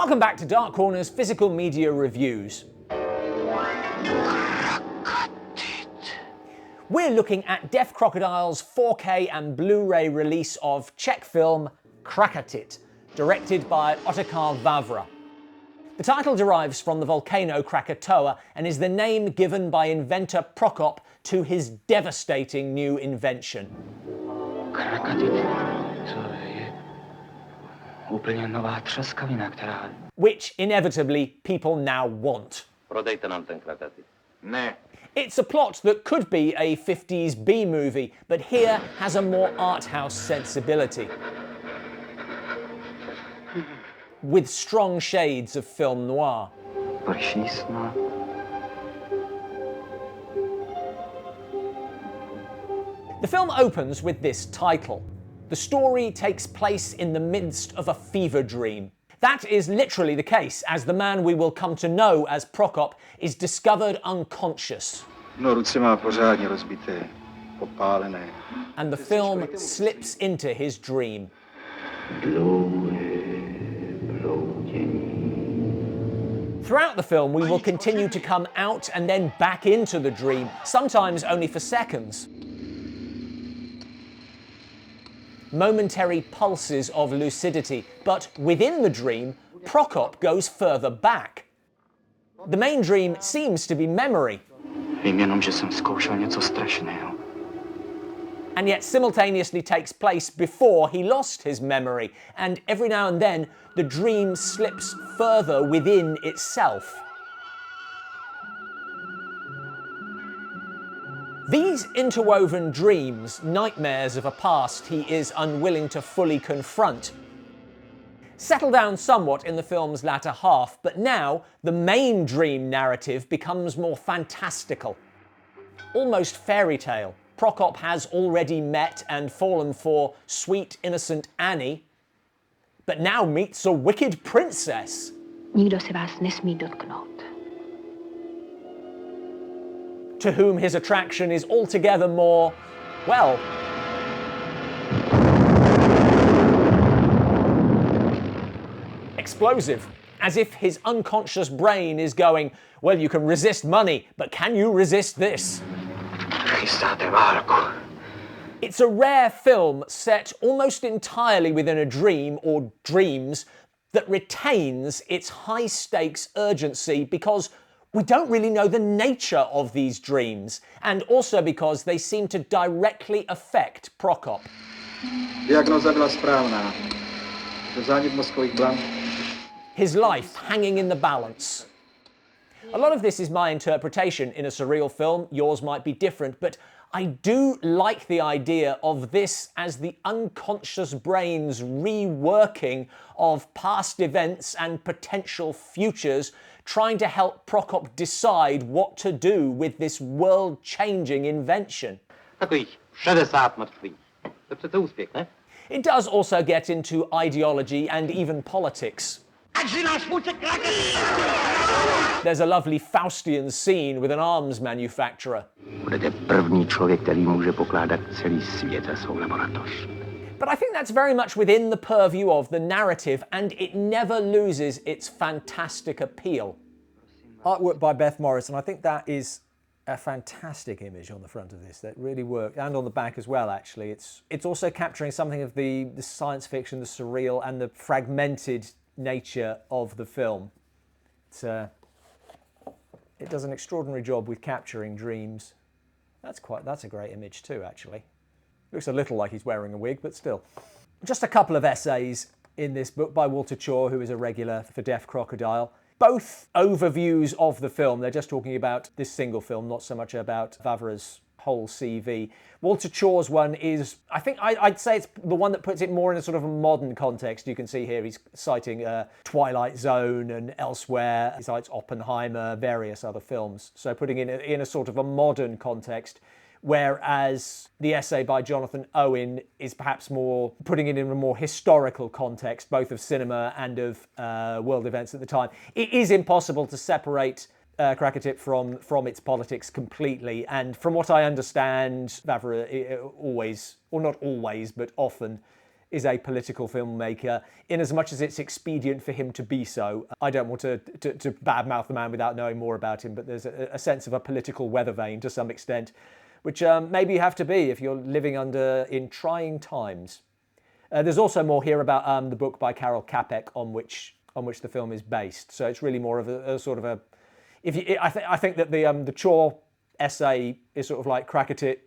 Welcome back to Dark Corner's Physical Media Reviews. We're looking at Deaf Crocodile's 4K and Blu-ray release of Czech film Krakatit, directed by Otakar Vávra. The title derives from the volcano Krakatoa and is the name given by inventor Prokop to his devastating new invention. Which inevitably people now want. It's a plot that could be a 50s B movie, but here has a more art house sensibility, with strong shades of film noir. The film opens with this title. The story takes place in the midst of a fever dream. That is literally the case, as the man we will come to know as Prokop is discovered unconscious. And the film slips into his dream. Throughout the film, we will continue to come out and then back into the dream, sometimes only for seconds. Momentary pulses of lucidity, but within the dream, Prokop goes further back. The main dream seems to be memory. And yet simultaneously takes place before he lost his memory, and every now and then the dream slips further within itself. These interwoven dreams, nightmares of a past he is unwilling to fully confront, settle down somewhat in the film's latter half, but now the main dream narrative becomes more fantastical, almost fairy tale. Prokop has already met and fallen for sweet, innocent Annie, but now meets a wicked princess. Nikdo se vás nesmí dotknout. To whom his attraction is altogether more, well, explosive. As if his unconscious brain is going, well, you can resist money, but can you resist this? It's a rare film set almost entirely within a dream or dreams that retains its high-stakes urgency because we don't really know the nature of these dreams, and also because they seem to directly affect Prokop. His life hanging in the balance. A lot of this is my interpretation in a surreal film, yours might be different, but I do like the idea of this as the unconscious brain's reworking of past events and potential futures, trying to help Prokop decide what to do with this world-changing invention. It does also get into ideology and even politics. There's a lovely Faustian scene with an arms manufacturer. But I think that's very much within the purview of the narrative, and it never loses its fantastic appeal. Artwork by Beth Morris, and I think that is a fantastic image on the front of this. That really worked, and on the back as well, actually. It's also capturing something of the science fiction, the surreal, and the fragmented nature of the film. It does an extraordinary job with capturing dreams. That's a great image too, actually. Looks a little like he's wearing a wig, but still. Just a couple of essays in this book by Walter Chaw, who is a regular for Deaf Crocodile. Both overviews of the film. They're just talking about this single film, not so much about Vávra's whole CV. Walter Chaw's one is, I think I'd say it's the one that puts it more in a sort of a modern context. You can see here he's citing Twilight Zone and Elsewhere. He cites Oppenheimer, various other films. So putting it in a sort of a modern context, whereas the essay by Jonathan Owen is perhaps more putting it in a more historical context, both of cinema and of world events at the time. It is impossible to separate Crackit from its politics completely, and from what I understand, Vávra always, or not always, but often is a political filmmaker, in as much as it's expedient for him to be so. I don't want to badmouth the man without knowing more about him, but there's a sense of a political weather vane to some extent, which maybe you have to be if you're living in trying times. There's also more here about the book by Karel Capek on which the film is based. So it's really more of a sort of a. I think that the Chore essay is sort of like Crackit-a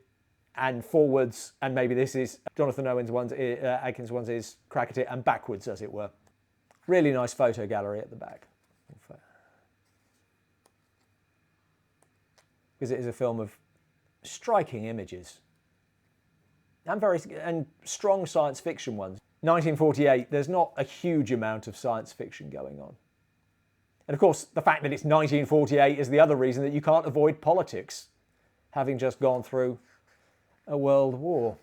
and forwards, and maybe this is Jonathan Atkins' one's is Crackit-a and backwards, as it were. Really nice photo gallery at the back. Because it is a film of striking images and strong science fiction ones. 1948, there's not a huge amount of science fiction going on. And of course, the fact that it's 1948 is the other reason that you can't avoid politics, having just gone through a world war.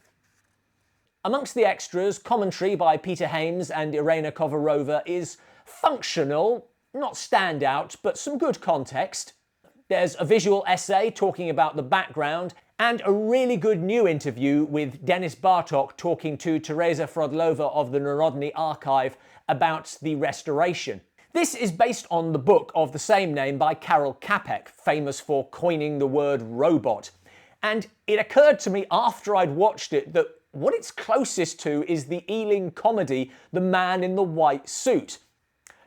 Amongst the extras, commentary by Peter Hames and Irena Kovarova is functional, not standout, but some good context. There's a visual essay talking about the background, and a really good new interview with Denis Bartok talking to Teresa Frodlova of the Narodny Archive about the restoration. This is based on the book of the same name by Karel Capek, famous for coining the word robot. And it occurred to me after I'd watched it that what it's closest to is the Ealing comedy The Man in the White Suit.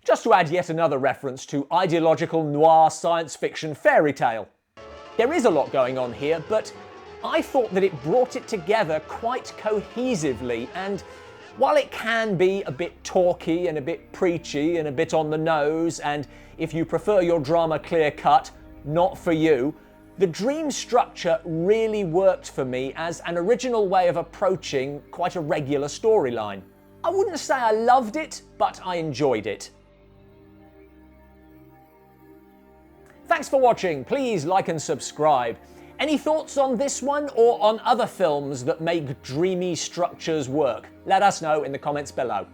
Just to add yet another reference to ideological noir science fiction fairy tale. There is a lot going on here, but I thought that it brought it together quite cohesively, and while it can be a bit talky and a bit preachy and a bit on the nose, and if you prefer your drama clear-cut, not for you, the dream structure really worked for me as an original way of approaching quite a regular storyline. I wouldn't say I loved it, but I enjoyed it. Thanks for watching. Please like and subscribe. Any thoughts on this one or on other films that make dreamy structures work? Let us know in the comments below.